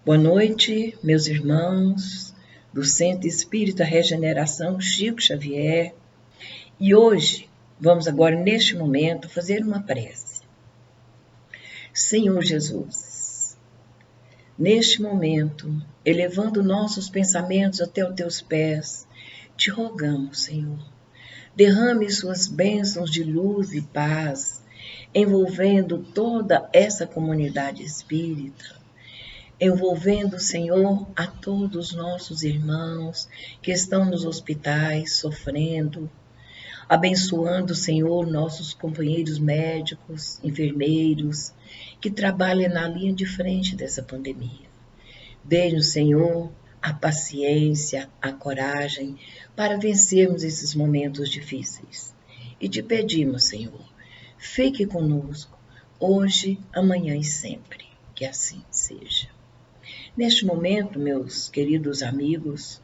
Boa noite, meus irmãos do Centro Espírita Regeneração Chico Xavier. E hoje, vamos agora, neste momento, fazer uma prece. Senhor Jesus, neste momento, elevando nossos pensamentos até os teus pés, te rogamos, Senhor, derrame suas bênçãos de luz e paz, envolvendo toda essa comunidade espírita, envolvendo, Senhor, a todos os nossos irmãos que estão nos hospitais sofrendo, abençoando, Senhor, nossos companheiros médicos, enfermeiros, que trabalham na linha de frente dessa pandemia. Dê-nos, Senhor, a paciência, a coragem para vencermos esses momentos difíceis. E te pedimos, Senhor, fique conosco, hoje, amanhã e sempre. Que assim seja. Neste momento, meus queridos amigos,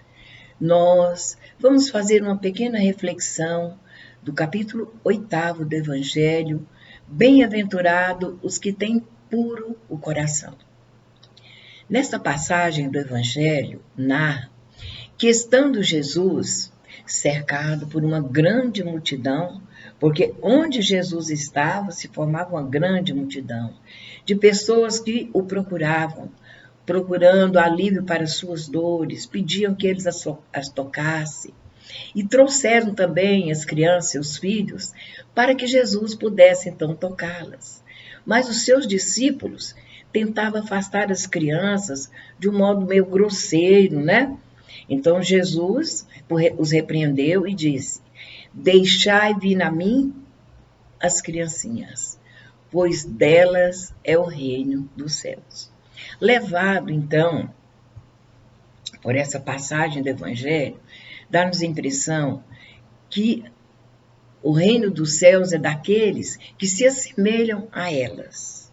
nós vamos fazer uma pequena reflexão do capítulo 8º do Evangelho, Bem-aventurado os que têm puro o coração. Nesta passagem do Evangelho, narra que estando Jesus cercado por uma grande multidão, porque onde Jesus estava se formava uma grande multidão de pessoas que o procuravam, procurando alívio para suas dores, pediam que eles as tocassem. E trouxeram também as crianças, seus filhos, para que Jesus pudesse então tocá-las. Mas os seus discípulos tentavam afastar as crianças de um modo meio grosseiro, né? Então Jesus os repreendeu e disse: deixai vir a mim as criancinhas, pois delas é o reino dos céus. Levado, então, por essa passagem do Evangelho, dá-nos a impressão que o reino dos céus é daqueles que se assemelham a elas.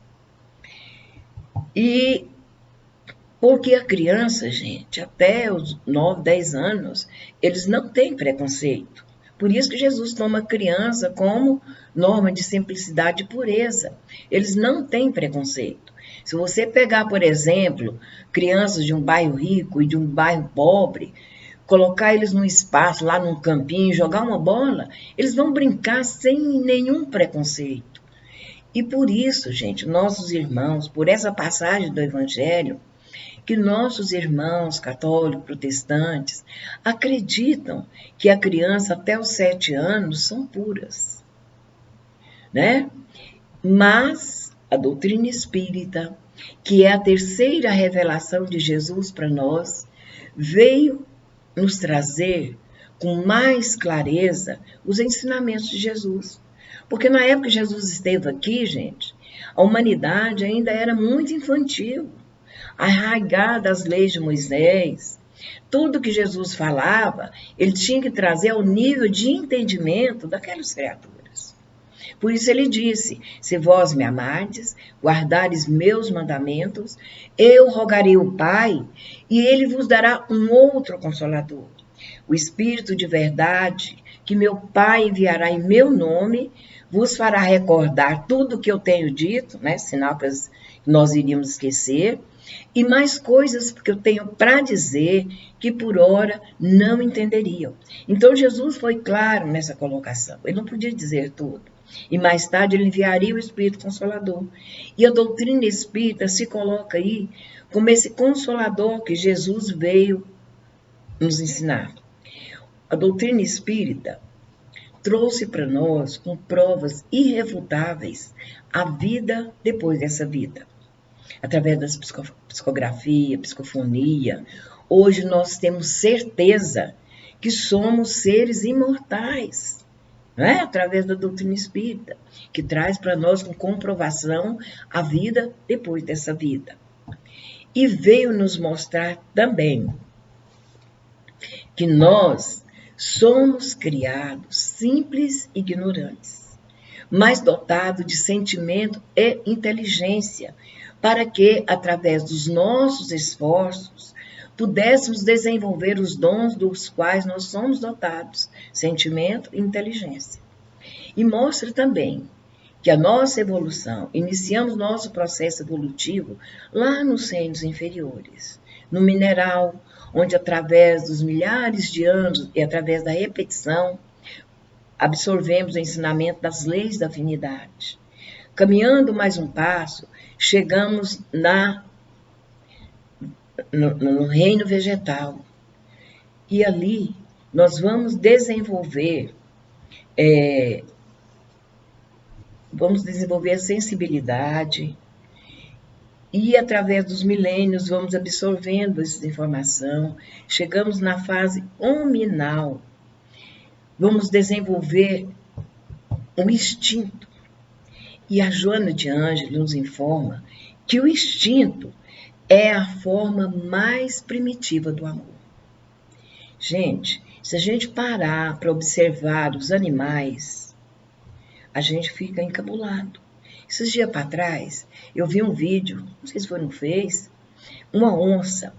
E porque a criança, gente, até os 9, 10 anos, eles não têm preconceito. Por isso que Jesus toma a criança como norma de simplicidade e pureza. Eles não têm preconceito. Se você pegar, por exemplo, crianças de um bairro rico e de um bairro pobre, colocar eles num espaço, lá num campinho, jogar uma bola, eles vão brincar sem nenhum preconceito. E por isso, gente, nossos irmãos, por essa passagem do Evangelho, que nossos irmãos católicos, protestantes, acreditam que a criança até os 7 anos são puras, né? Mas a doutrina espírita, que é a terceira revelação de Jesus para nós, veio nos trazer com mais clareza os ensinamentos de Jesus. Porque na época que Jesus esteve aqui, gente, a humanidade ainda era muito infantil, arraigada às leis de Moisés. Tudo que Jesus falava, ele tinha que trazer ao nível de entendimento daquelas criaturas. Por isso ele disse: se vós me amardes, guardares meus mandamentos, eu rogarei ao Pai, e ele vos dará um outro Consolador, o Espírito de verdade, que meu Pai enviará em meu nome, vos fará recordar tudo o que eu tenho dito, né? Sinal que nós iríamos esquecer, e mais coisas que eu tenho para dizer que por ora não entenderiam. Então Jesus foi claro nessa colocação, ele não podia dizer tudo. E mais tarde ele enviaria o Espírito Consolador. E a doutrina espírita se coloca aí como esse Consolador que Jesus veio nos ensinar. A doutrina espírita trouxe para nós, com provas irrefutáveis, a vida depois dessa vida. Através da psicografia, psicofonia, hoje nós temos certeza que somos seres imortais, não é? Através da doutrina espírita, que traz para nós com comprovação a vida depois dessa vida. E veio nos mostrar também que nós somos criados simples e ignorantes, mas dotados de sentimento e inteligência, para que, através dos nossos esforços, pudéssemos desenvolver os dons dos quais nós somos dotados, sentimento e inteligência. E mostra também que a nossa evolução, iniciamos nosso processo evolutivo lá nos reinos inferiores, no mineral, onde através dos milhares de anos e através da repetição, absorvemos o ensinamento das leis da afinidade. Caminhando mais um passo, chegamos no reino vegetal. E ali nós vamos desenvolver a sensibilidade e através dos milênios vamos absorvendo essa informação. Chegamos na fase hominal. Vamos desenvolver um instinto. E a Joana de Ângeles nos informa que o instinto é a forma mais primitiva do amor. Gente, se a gente parar para observar os animais, a gente fica encabulado. Esses dias para trás, eu vi um vídeo, não sei se foi no Face, uma onça,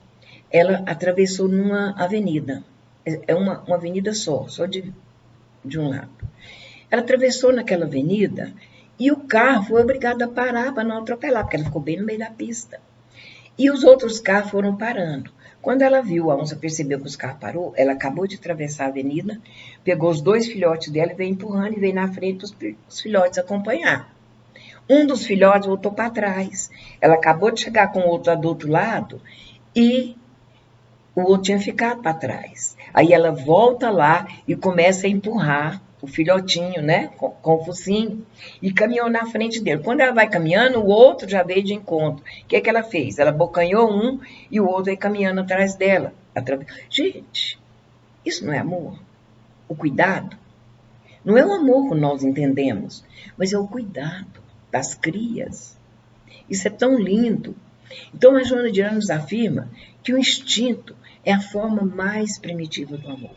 ela atravessou numa avenida, é uma avenida só de um lado. Ela atravessou naquela avenida e o carro foi obrigado a parar para não atropelar, porque ela ficou bem no meio da pista. E os outros carros foram parando. Quando ela viu, a onça percebeu que os carros parou, ela acabou de atravessar a avenida, pegou os 2 filhotes dela e veio empurrando e veio na frente os filhotes acompanhar. Um dos filhotes voltou para trás. Ela acabou de chegar com o outro lá do outro lado e o outro tinha ficado para trás. Aí ela volta lá e começa a empurrar o filhotinho, né, com o focinho, e caminhou na frente dele. Quando ela vai caminhando, o outro já veio de encontro. O que é que ela fez? Ela abocanhou um e o outro veio caminhando atrás dela. Gente, isso não é amor? O cuidado? Não é o amor que nós entendemos, mas é o cuidado das crias. Isso é tão lindo. Então, a Joana de Ângeles nos afirma que o instinto é a forma mais primitiva do amor.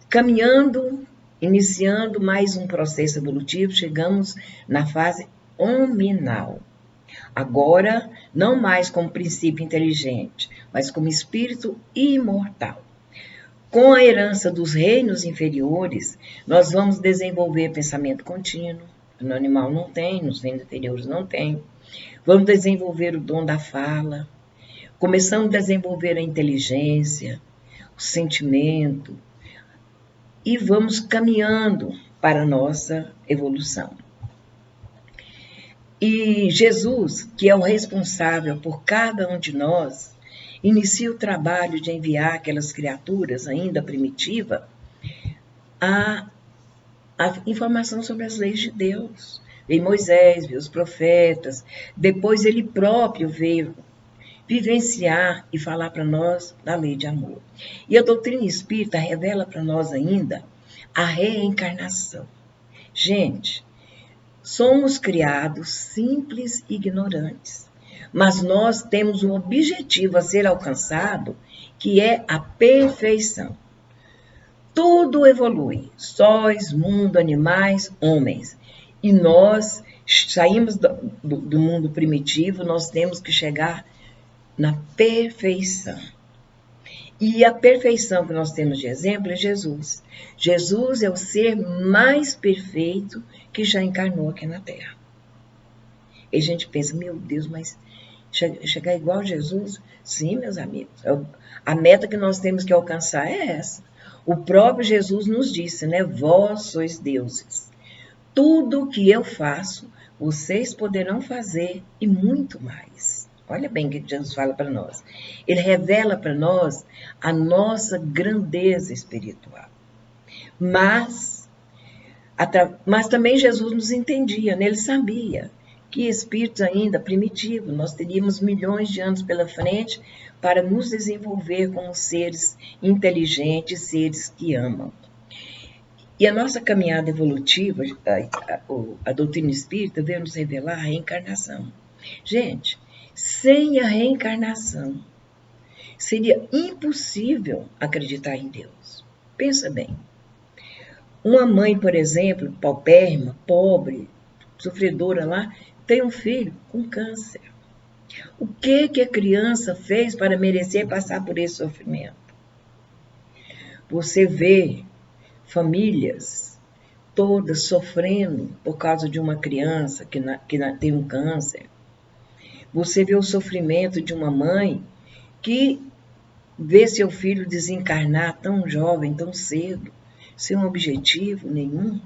Caminhando, iniciando mais um processo evolutivo, chegamos na fase hominal. Agora, não mais como princípio inteligente, mas como espírito imortal. Com a herança dos reinos inferiores, nós vamos desenvolver pensamento contínuo. No animal não tem, nos reinos inferiores não tem. Vamos desenvolver o dom da fala. Começamos a desenvolver a inteligência, o sentimento, e vamos caminhando para a nossa evolução. E Jesus, que é o responsável por cada um de nós, inicia o trabalho de enviar aquelas criaturas ainda primitivas a informação sobre as leis de Deus. Veio Moisés, veio os profetas, depois ele próprio veio vivenciar e falar para nós da lei de amor. E a doutrina espírita revela para nós ainda a reencarnação. Gente, somos criados simples e ignorantes, mas nós temos um objetivo a ser alcançado, que é a perfeição. Tudo evolui, sóis, mundo, animais, homens. E nós saímos do mundo primitivo, nós temos que chegar na perfeição. E a perfeição que nós temos de exemplo é Jesus. Jesus é o ser mais perfeito que já encarnou aqui na Terra. E a gente pensa, meu Deus, mas chegar igual a Jesus? Sim, meus amigos. A meta que nós temos que alcançar é essa. O próprio Jesus nos disse, né? Vós sois deuses. Tudo o que eu faço, vocês poderão fazer e muito mais. Olha bem o que Jesus fala para nós. Ele revela para nós a nossa grandeza espiritual. Mas também Jesus nos entendia, né? Ele sabia que espíritos ainda primitivos, nós teríamos milhões de anos pela frente para nos desenvolver como seres inteligentes, seres que amam. E a nossa caminhada evolutiva, a doutrina espírita veio nos revelar a reencarnação. Gente, sem a reencarnação, seria impossível acreditar em Deus. Pensa bem. Uma mãe, por exemplo, paupérrima, pobre, sofredora lá, tem um filho com câncer. O que a criança fez para merecer passar por esse sofrimento? Você vê famílias todas sofrendo por causa de uma criança que tem um câncer. Você vê o sofrimento de uma mãe que vê seu filho desencarnar tão jovem, tão cedo, sem um objetivo nenhum.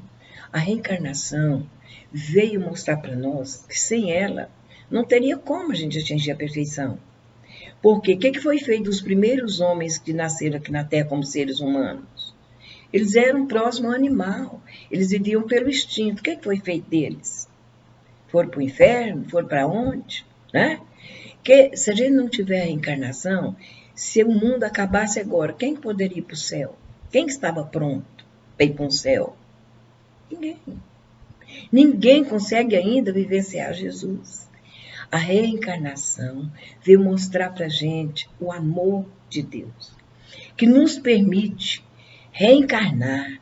A reencarnação veio mostrar para nós que sem ela não teria como a gente atingir a perfeição. Porque o que foi feito dos primeiros homens que nasceram aqui na Terra como seres humanos? Eles eram próximos ao animal, eles viviam pelo instinto. O que foi feito deles? Foram para o inferno? Foram para onde? Né? Que se a gente não tiver a reencarnação, se o mundo acabasse agora, quem poderia ir para o céu? Quem estava pronto para ir para um céu? Ninguém. Ninguém consegue ainda vivenciar Jesus. A reencarnação veio mostrar para a gente o amor de Deus, que nos permite reencarnar,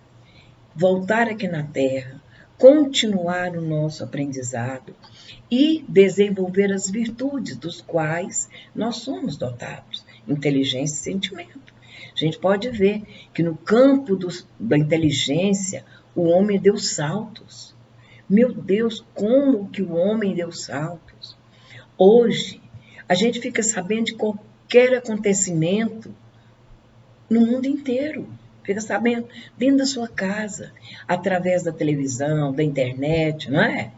voltar aqui na Terra, continuar o nosso aprendizado e desenvolver as virtudes dos quais nós somos dotados, inteligência e sentimento. A gente pode ver que no campo da inteligência, o homem deu saltos. Meu Deus, como que o homem deu saltos? Hoje, a gente fica sabendo de qualquer acontecimento no mundo inteiro. Fica sabendo dentro da sua casa, através da televisão, da internet, não é?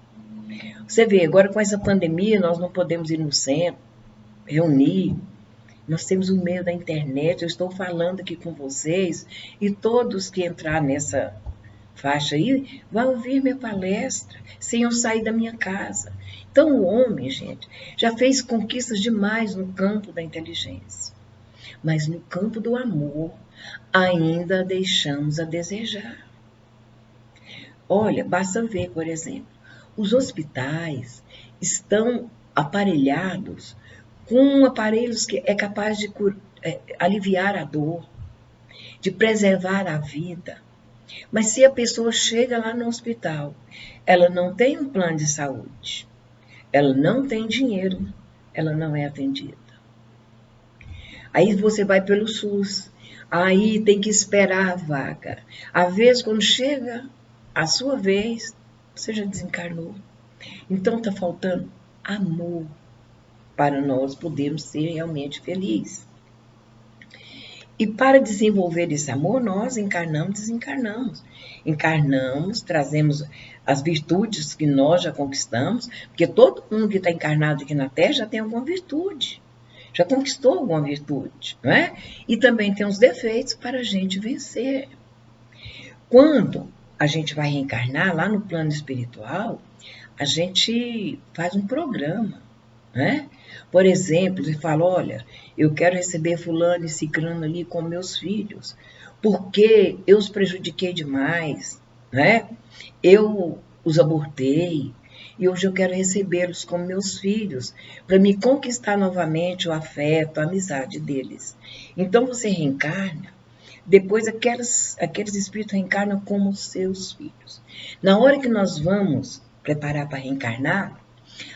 Você vê, agora com essa pandemia, nós não podemos ir no centro, reunir. Nós temos o meio da internet, eu estou falando aqui com vocês, e todos que entrar nessa faixa aí, vão ouvir minha palestra, sem eu sair da minha casa. Então, o homem, gente, já fez conquistas demais no campo da inteligência. Mas no campo do amor, ainda deixamos a desejar. Olha, basta ver, por exemplo, os hospitais estão aparelhados com aparelhos que é capaz de aliviar a dor, de preservar a vida. Mas se a pessoa chega lá no hospital, ela não tem um plano de saúde, ela não tem dinheiro, ela não é atendida. Aí você vai pelo SUS, aí tem que esperar a vaga. Às vezes, quando chega a sua vez, você já desencarnou. Então está faltando amor para nós podermos ser realmente felizes. E para desenvolver esse amor, nós encarnamos, desencarnamos. Encarnamos, trazemos as virtudes que nós já conquistamos, porque todo mundo que está encarnado aqui na Terra já tem alguma virtude, já conquistou alguma virtude, não é? E também tem os defeitos para a gente vencer. Quando a gente vai reencarnar lá no plano espiritual, a gente faz um programa, né? Por exemplo, ele fala, olha, eu quero receber fulano e ciclano ali com meus filhos, porque eu os prejudiquei demais, né? Eu os abortei, e hoje eu quero recebê-los como meus filhos, para me conquistar novamente o afeto, a amizade deles. Então você reencarna, depois aqueles espíritos reencarnam como seus filhos. Na hora que nós vamos preparar para reencarnar,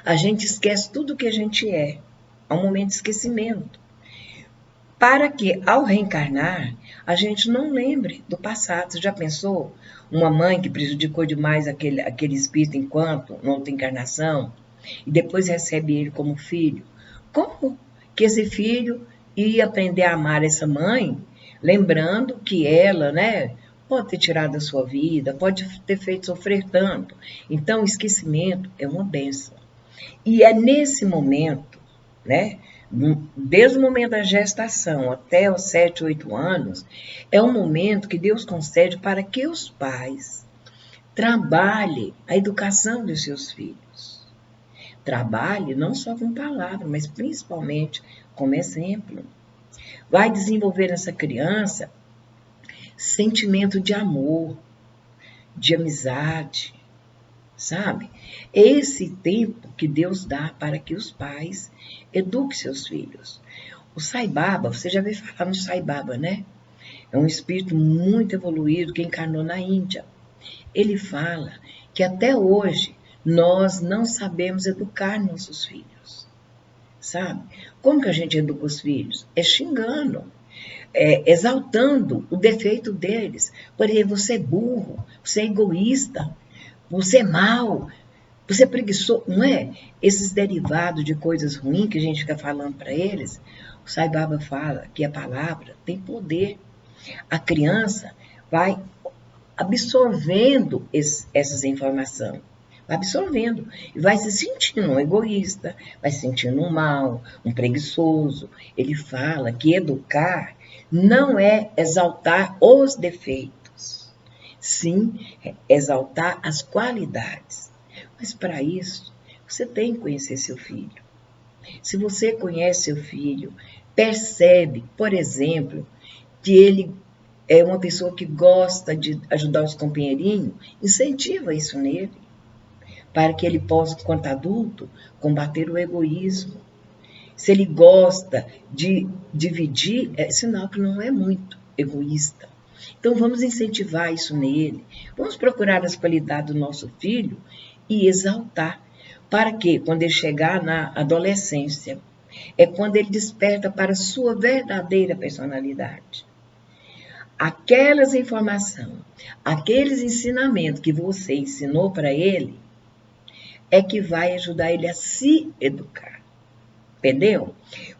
a gente esquece tudo o que a gente é. É um momento de esquecimento. Para que, ao reencarnar, a gente não lembre do passado. Você já pensou? Uma mãe que prejudicou demais aquele espírito enquanto, na outra encarnação, e depois recebe ele como filho. Como que esse filho ia aprender a amar essa mãe, lembrando que ela, né, pode ter tirado a sua vida, pode ter feito sofrer tanto. Então, o esquecimento é uma bênção. E é nesse momento, né, desde o momento da gestação até os 7, 8 anos, é um momento que Deus concede para que os pais trabalhem a educação dos seus filhos. Trabalhe não só com palavras, mas principalmente como exemplo. Vai desenvolver nessa criança sentimento de amor, de amizade, sabe? Esse tempo que Deus dá para que os pais eduquem seus filhos. O Sai Baba, você já ouviu falar no Sai Baba, né? É um espírito muito evoluído que encarnou na Índia. Ele fala que até hoje nós não sabemos educar nossos filhos, sabe? Como que a gente educa os filhos? É xingando, exaltando o defeito deles. Por exemplo, você é burro, você é egoísta, você é mau, você é preguiçoso, não é? Esses derivados de coisas ruins que a gente fica falando para eles, o Sai Baba fala que a palavra tem poder. A criança vai absorvendo essas informações, vai absorvendo e vai se sentindo um egoísta, vai se sentindo um mau, um preguiçoso. Ele fala que educar não é exaltar os defeitos, sim exaltar as qualidades. Mas para isso, você tem que conhecer seu filho. Se você conhece seu filho, percebe, por exemplo, que ele é uma pessoa que gosta de ajudar os companheirinhos, incentiva isso nele, para que ele possa, quanto adulto, combater o egoísmo. Se ele gosta de dividir, é sinal que não é muito egoísta. Então vamos incentivar isso nele, vamos procurar as qualidades do nosso filho e exaltar, para que, quando ele chegar na adolescência, é quando ele desperta para a sua verdadeira personalidade. Aquelas informações, aqueles ensinamentos que você ensinou para ele, é que vai ajudar ele a se educar. Entendeu?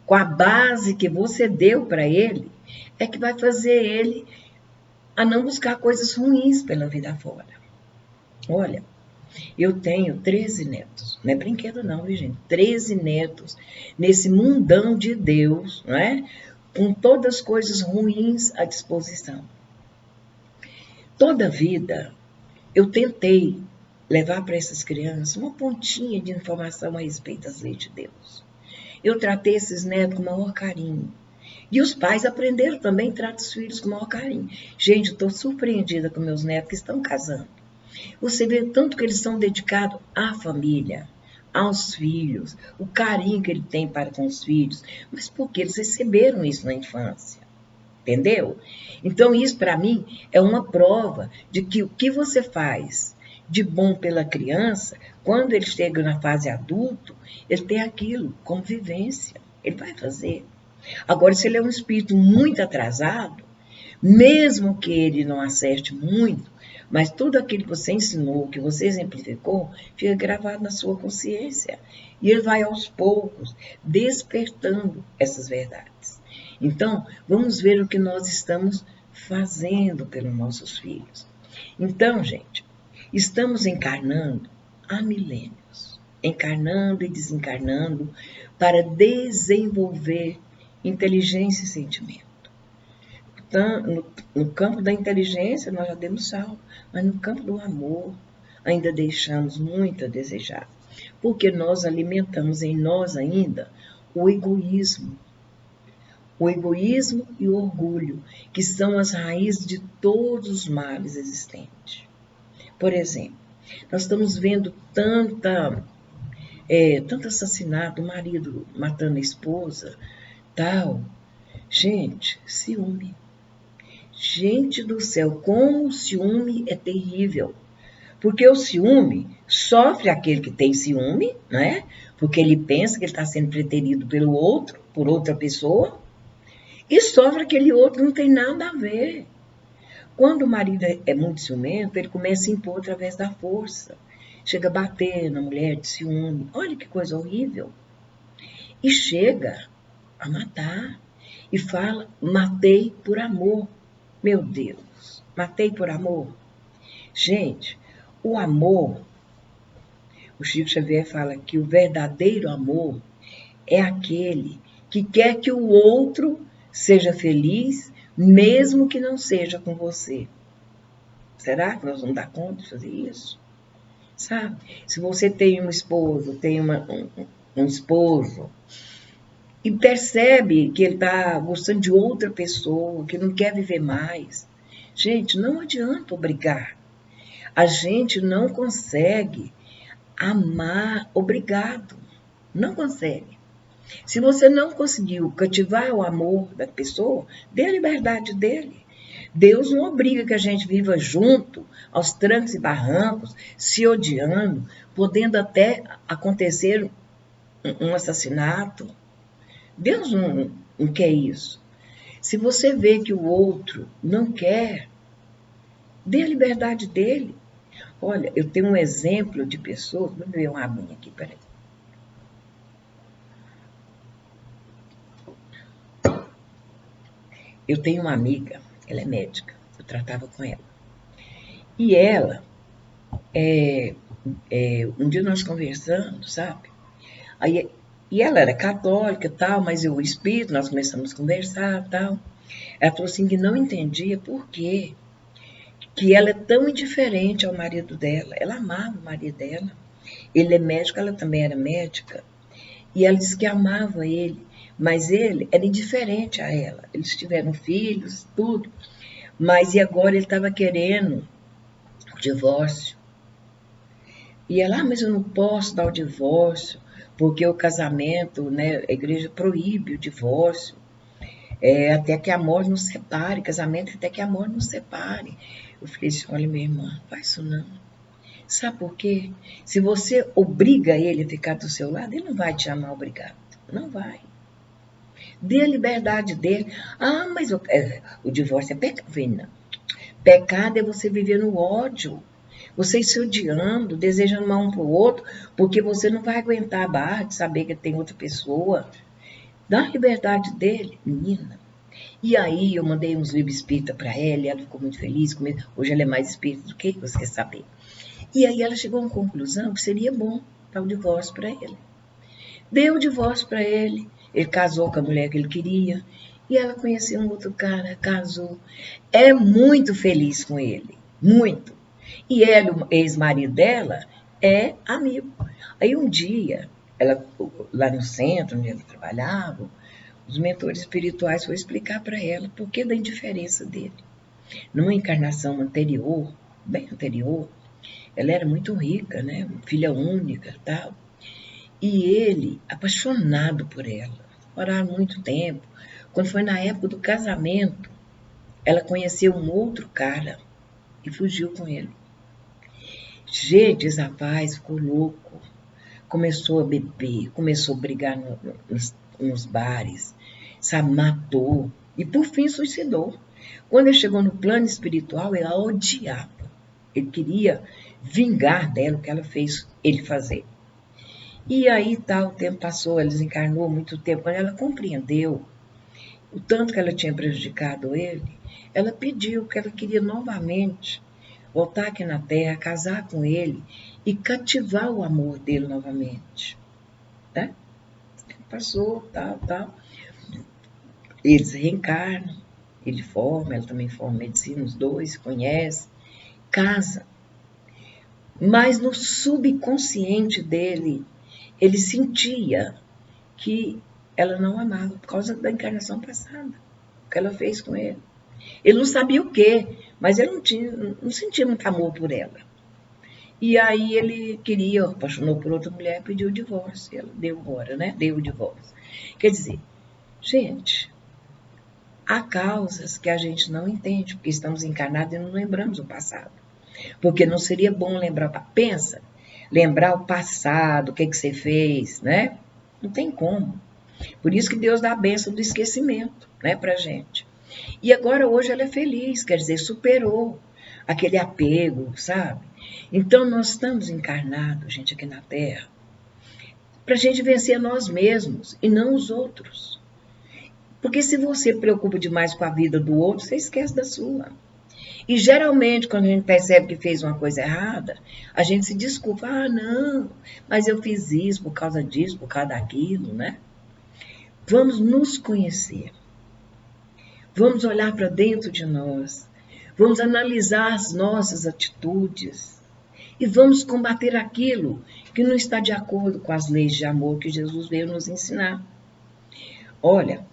Com a base que você deu para ele, é que vai fazer ele a não buscar coisas ruins pela vida fora. Olha, eu tenho 13 netos. Não é brinquedo não, viu, gente? 13 netos nesse mundão de Deus, não é? Com todas as coisas ruins à disposição. Toda a vida, eu tentei levar para essas crianças uma pontinha de informação a respeito das leis de Deus. Eu tratei esses netos com o maior carinho. E os pais aprenderam também a tratar os filhos com o maior carinho. Gente, eu estou surpreendida com meus netos que estão casando. Você vê tanto que eles são dedicados à família, aos filhos, o carinho que ele tem para com os filhos, mas porque eles receberam isso na infância. Entendeu? Então, isso para mim é uma prova de que o que você faz de bom pela criança, quando ele chega na fase adulto, ele tem aquilo como vivência. Ele vai fazer. Agora, se ele é um espírito muito atrasado, mesmo que ele não acerte muito, mas tudo aquilo que você ensinou, que você exemplificou, fica gravado na sua consciência. E ele vai aos poucos despertando essas verdades. Então, vamos ver o que nós estamos fazendo pelos nossos filhos. Então, gente, estamos encarnando há milênios, encarnando e desencarnando para desenvolver inteligência e sentimento. Então, no campo da inteligência, nós já demos salvo, mas no campo do amor, ainda deixamos muito a desejar, porque nós alimentamos em nós ainda o egoísmo e o orgulho, que são as raízes de todos os males existentes. Por exemplo, nós estamos vendo tanto assassinato, o marido matando a esposa, tal. Gente, ciúme. Gente do céu, como o ciúme é terrível. Porque o ciúme sofre aquele que tem ciúme, né? Porque ele pensa que ele está sendo preterido pelo outro, por outra pessoa, e sofre aquele outro que não tem nada a ver. Quando o marido é muito ciumento, ele começa a impor através da força. Chega a bater na mulher de ciúme. Olha que coisa horrível. E chega a matar. E fala, matei por amor. Meu Deus, matei por amor. Gente, o amor, o Chico Xavier fala que o verdadeiro amor é aquele que quer que o outro seja feliz, mesmo que não seja com você. Será que nós vamos dar conta de fazer isso? Sabe? Se você tem um esposo, tem um esposo, e percebe que ele está gostando de outra pessoa, que não quer viver mais, gente, não adianta obrigar. A gente não consegue amar obrigado. Não consegue. Se você não conseguiu cativar o amor da pessoa, dê a liberdade dele. Deus não obriga que a gente viva junto, aos trancos e barrancos, se odiando, podendo até acontecer um assassinato. Deus não quer isso. Se você vê que o outro não quer, Dê a liberdade dele. Olha, eu tenho um exemplo de pessoas... Vou beber uma aguinha aqui, peraí. Eu tenho uma amiga, ela é médica, eu tratava com ela. E ela, um dia nós conversando, sabe? Aí, e ela era católica e tal, mas eu, o espírito, nós começamos a conversar e tal. Ela falou assim que não entendia por quê que ela é tão indiferente ao marido dela. Ela amava o marido dela. Ele é médico, ela também era médica. E ela disse que amava ele, mas ele era indiferente a ela. Eles tiveram filhos, tudo. Mas e agora ele estava querendo o divórcio. E ela, mas eu não posso dar o divórcio, porque o casamento, né, a igreja proíbe o divórcio, até que a morte nos separe, casamento até que a morte nos separe. Eu falei assim, olha, minha irmã, faz isso não. Sabe por quê? Se você obriga ele a ficar do seu lado, ele não vai te amar obrigado. Não vai. Dê a liberdade dele. Ah, mas o divórcio é pecado. Não. Pecado é você viver no ódio. Vocês se odiando, desejando mal um para o outro, porque você não vai aguentar a barra de saber que tem outra pessoa. Dá a liberdade dele, menina. E aí eu mandei uns livros espírita para ela, e ela ficou muito feliz comigo. Hoje ela é mais espírita do que você quer saber. E aí ela chegou a uma conclusão que seria bom dar o divórcio para ele. Deu o divórcio para ele, ele casou com a mulher que ele queria, e ela conheceu um outro cara, casou. É muito feliz com ele, muito. E ele, o ex-marido dela, é amigo. Aí um dia, ela, lá no centro onde ela trabalhava, os mentores espirituais foram explicar para ela por que da indiferença dele. Numa encarnação anterior, bem anterior, ela era muito rica, né? Filha única e tal. E ele, apaixonado por ela, oraram muito tempo. Quando foi na época do casamento, ela conheceu um outro cara e fugiu com ele. Gente, esse rapaz ficou louco, começou a beber, começou a brigar nos bares, sabe, matou e por fim suicidou. Quando ele chegou no plano espiritual, ela odiava. Ele queria vingar dela o que ela fez ele fazer. E aí o tempo passou, ela desencarnou muito tempo. Quando ela compreendeu o tanto que ela tinha prejudicado ele, ela pediu que ela queria novamente voltar aqui na Terra, casar com ele e cativar o amor dele novamente. Né? Passou, tal. Eles reencarnam, ele forma, ela também forma medicina, os dois se conhecem, casa. Mas no subconsciente dele, ele sentia que ela não amava por causa da encarnação passada, o que ela fez com ele. Ele não sabia o quê, mas ele não sentia muito amor por ela. E aí ele queria, apaixonou por outra mulher, pediu o divórcio. Ela deu embora, né? Deu o divórcio. Quer dizer, gente, há causas que a gente não entende, porque estamos encarnados e não lembramos o passado. Porque não seria bom lembrar, pensa, lembrar o passado, o que você fez, né? Não tem como. Por isso que Deus dá a bênção do esquecimento, né, pra gente. E agora hoje ela é feliz, quer dizer, superou aquele apego, sabe? Então nós estamos encarnados, gente, aqui na Terra, pra gente vencer nós mesmos e não os outros. Porque se você preocupa demais com a vida do outro, você esquece da sua. E geralmente, quando a gente percebe que fez uma coisa errada, a gente se desculpa. Ah, não, mas eu fiz isso por causa disso, por causa daquilo, né? Vamos nos conhecer. Vamos olhar para dentro de nós. Vamos analisar as nossas atitudes. E vamos combater aquilo que não está de acordo com as leis de amor que Jesus veio nos ensinar. Olha,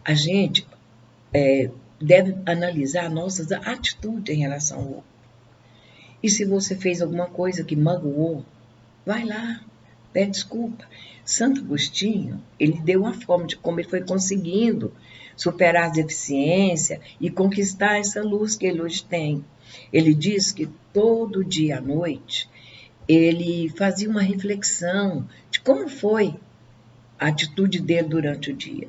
a gente deve analisar nossas atitudes em relação ao outro. E se você fez alguma coisa que magoou, vai lá, pede desculpa. Santo Agostinho, ele deu uma forma de como ele foi conseguindo superar as deficiências e conquistar essa luz que ele hoje tem. Ele diz que todo dia à noite ele fazia uma reflexão de como foi a atitude dele durante o dia.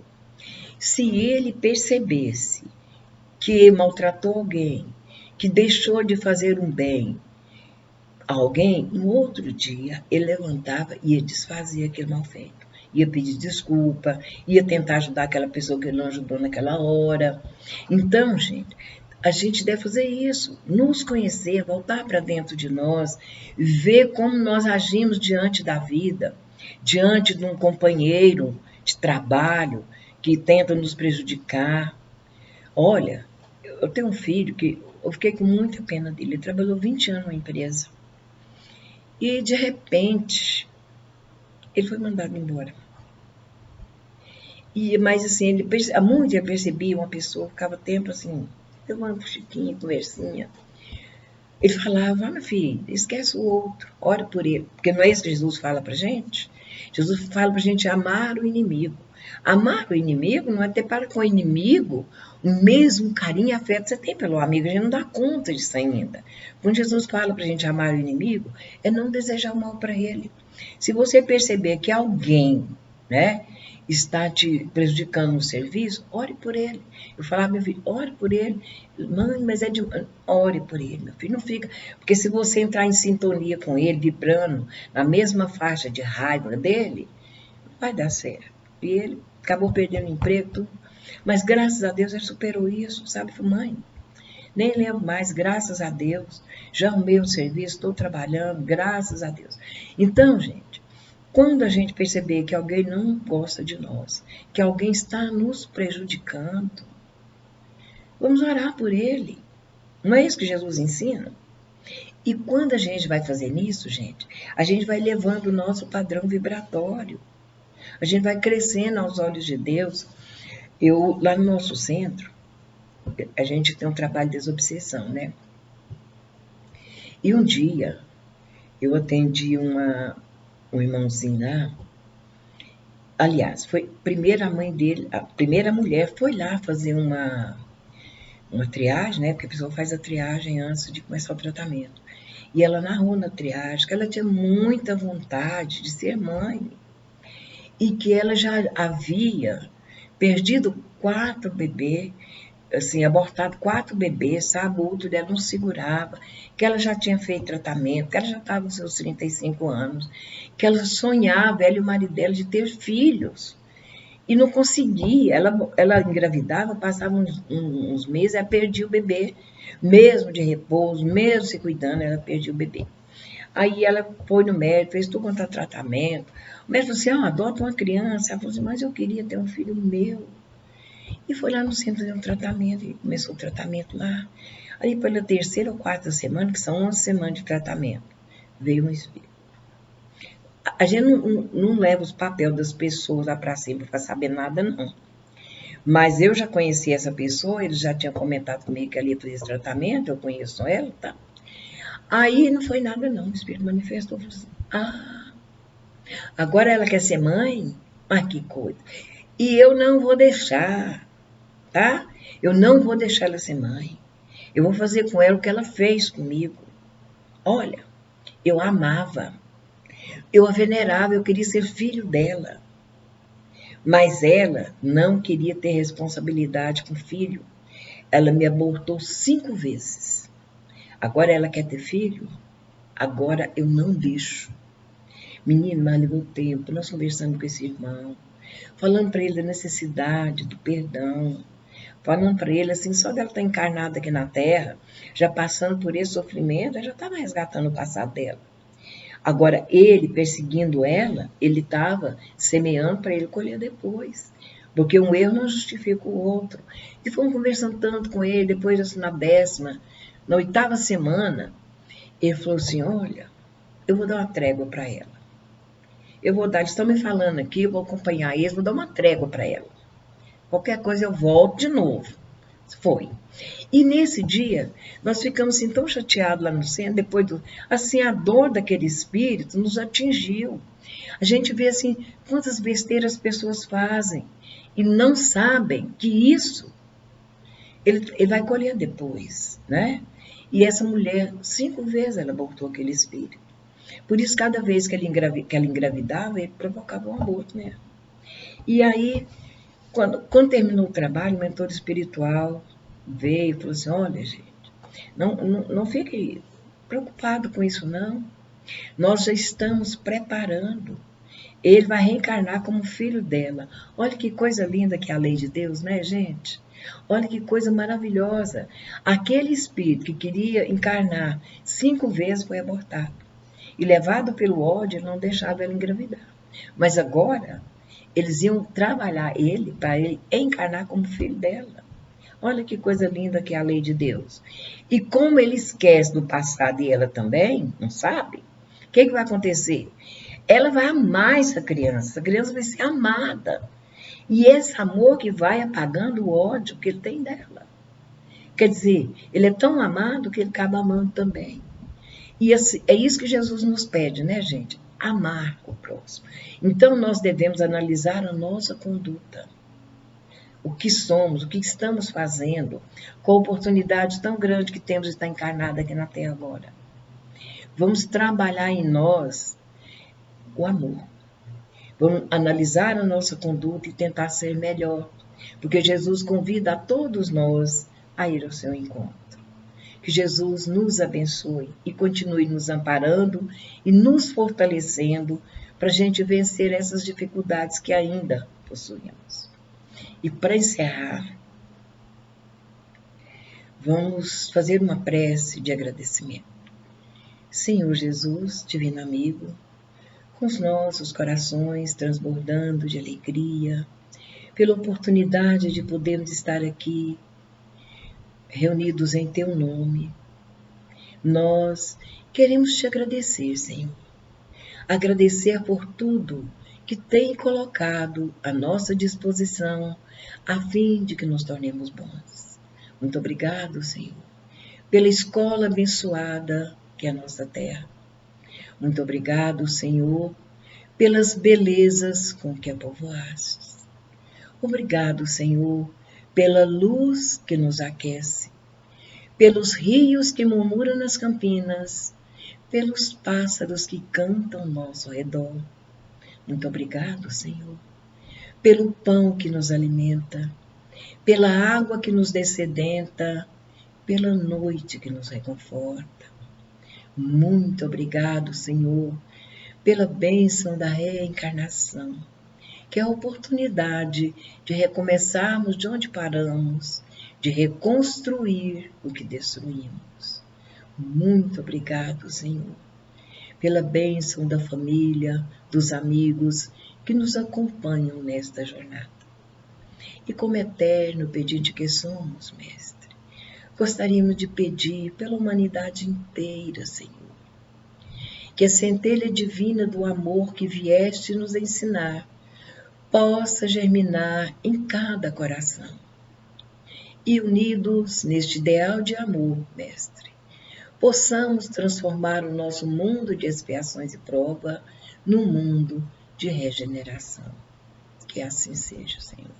Se ele percebesse que maltratou alguém, que deixou de fazer um bem a alguém, no outro dia ele levantava e ia desfazer aquele mal feito. Ia pedir desculpa, ia tentar ajudar aquela pessoa que ele não ajudou naquela hora. Então, gente, a gente deve fazer isso, nos conhecer, voltar para dentro de nós, ver como nós agimos diante da vida, diante de um companheiro de trabalho que tenta nos prejudicar. Olha, eu tenho um filho que eu fiquei com muita pena dele. Ele trabalhou 20 anos na empresa. E, de repente, ele foi mandado embora. Mas, assim, a mãe já percebia uma pessoa, ficava tempo assim, deu uma chiquinha, conversinha. Ele falava, meu filho, esquece o outro, ora por ele. Porque não é isso que Jesus fala pra gente? Jesus fala pra gente amar o inimigo. Amar o inimigo não é ter para com o inimigo o mesmo carinho e afeto que você tem pelo amigo. A gente não dá conta disso ainda. Quando Jesus fala pra gente amar o inimigo, é não desejar o mal para ele. Se você perceber que alguém, né, está te prejudicando no serviço, ore por ele. Eu falava, meu filho, ore por ele. Mãe, mas é de... Ore por ele, meu filho, não fica... Porque se você entrar em sintonia com ele, vibrando na mesma faixa de raiva dele, não vai dar certo. E ele acabou perdendo o emprego, tudo. Mas graças a Deus ele superou isso, sabe? Mãe, nem lembro mais, graças a Deus. Já arrumei o serviço, estou trabalhando, graças a Deus. Então, gente, quando a gente perceber que alguém não gosta de nós, que alguém está nos prejudicando, vamos orar por ele. Não é isso que Jesus ensina? E quando a gente vai fazer isso, gente, a gente vai levando o nosso padrão vibratório. A gente vai crescendo aos olhos de Deus. Lá no nosso centro, a gente tem um trabalho de desobsessão, né? E um dia, eu atendi um irmãozinho lá. Aliás, foi primeiro a mãe dele, a primeira mulher foi lá fazer uma triagem, né? Porque a pessoa faz a triagem antes de começar o tratamento. E ela narrou na triagem que ela tinha muita vontade de ser mãe. E que ela já havia perdido 4 bebês, assim, abortado 4 bebês, sabe? O útero dela não segurava, que ela já tinha feito tratamento, que ela já estava com seus 35 anos, que ela sonhava, ela e o marido dela, de ter filhos. E não conseguia, ela engravidava, passava uns meses, ela perdia o bebê, mesmo de repouso, mesmo se cuidando, ela perdia o bebê. Aí ela foi no médico, fez tudo quanto é tratamento. O médico falou assim, adota uma criança. Ela falou assim, mas eu queria ter um filho meu. E foi lá no centro fazer um tratamento, e começou o tratamento lá. Aí pela 3ª ou 4ª semana, que são 11 semanas de tratamento, veio um espírito. A gente não leva os papéis das pessoas lá para cima para saber nada, não. Mas eu já conheci essa pessoa, ele já tinha comentado comigo que ela ia fazer esse tratamento, eu conheço ela, tá? Aí não foi nada não, o espírito manifestou, falou assim, agora ela quer ser mãe? Que coisa. E eu não vou deixar, tá? Eu não vou deixar ela ser mãe. Eu vou fazer com ela o que ela fez comigo. Olha, eu amava, eu a venerava, eu queria ser filho dela. Mas ela não queria ter responsabilidade com o filho. Ela me abortou 5 vezes. Agora ela quer ter filho? Agora eu não deixo. Menino, mas levou tempo, nós conversando com esse irmão, falando para ele da necessidade, do perdão, falando para ele assim, só dela estar encarnada aqui na Terra, já passando por esse sofrimento, ela já estava resgatando o passado dela. Agora, ele perseguindo ela, ele estava semeando para ele colher depois. Porque um erro não justifica o outro. E fomos conversando tanto com ele, depois assim, na 8ª semana, ele falou assim, olha, eu vou dar uma trégua para ela. Eu vou dar, eles estão me falando aqui, eu vou acompanhar eles, vou dar uma trégua para ela. Qualquer coisa eu volto de novo. Foi. E nesse dia, nós ficamos assim, tão chateados lá no centro, depois assim, a dor daquele espírito nos atingiu. A gente vê assim, quantas besteiras as pessoas fazem e não sabem que isso ele vai colher depois, né? E essa mulher, 5 vezes ela abortou aquele espírito. Por isso, cada vez que ela engravidava, ele provocava um aborto mesmo. E aí, quando terminou o trabalho, o mentor espiritual veio e falou assim, olha, gente, não fique preocupado com isso, não. Nós já estamos preparando. Ele vai reencarnar como filho dela. Olha que coisa linda que é a lei de Deus, né, gente? Olha que coisa maravilhosa. Aquele espírito que queria encarnar 5 vezes foi abortado. E levado pelo ódio, não deixava ela engravidar. Mas agora, eles iam trabalhar ele para ele encarnar como filho dela. Olha que coisa linda que é a lei de Deus. E como ele esquece do passado e ela também, não sabe, o que vai acontecer? Ela vai amar essa criança vai ser amada. E esse amor que vai apagando o ódio que ele tem dela. Quer dizer, ele é tão amado que ele acaba amando também. E é isso que Jesus nos pede, né, gente? Amar o próximo. Então, nós devemos analisar a nossa conduta. O que somos, o que estamos fazendo, com a oportunidade tão grande que temos de estar encarnada aqui na Terra agora. Vamos trabalhar em nós o amor. Vamos analisar a nossa conduta e tentar ser melhor, porque Jesus convida a todos nós a ir ao seu encontro. Que Jesus nos abençoe e continue nos amparando e nos fortalecendo para a gente vencer essas dificuldades que ainda possuímos. E para encerrar, vamos fazer uma prece de agradecimento. Senhor Jesus, divino amigo, com os nossos corações transbordando de alegria, pela oportunidade de podermos estar aqui, reunidos em Teu nome, nós queremos Te agradecer, Senhor. Agradecer por tudo que tem colocado à nossa disposição, a fim de que nos tornemos bons. Muito obrigado, Senhor, pela escola abençoada que é a nossa terra. Muito obrigado, Senhor, pelas belezas com que a povoastes. Obrigado, Senhor, pela luz que nos aquece, pelos rios que murmuram nas campinas, pelos pássaros que cantam ao nosso redor. Muito obrigado, Senhor, pelo pão que nos alimenta, pela água que nos dessedenta, pela noite que nos reconforta. Muito obrigado, Senhor, pela bênção da reencarnação, que é a oportunidade de recomeçarmos de onde paramos, de reconstruir o que destruímos. Muito obrigado, Senhor, pela bênção da família, dos amigos que nos acompanham nesta jornada. E como eterno pedinte que somos, Mestre, gostaríamos de pedir pela humanidade inteira, Senhor, que a centelha divina do amor que vieste nos ensinar possa germinar em cada coração. E unidos neste ideal de amor, Mestre, possamos transformar o nosso mundo de expiações e prova num mundo de regeneração. Que assim seja, Senhor.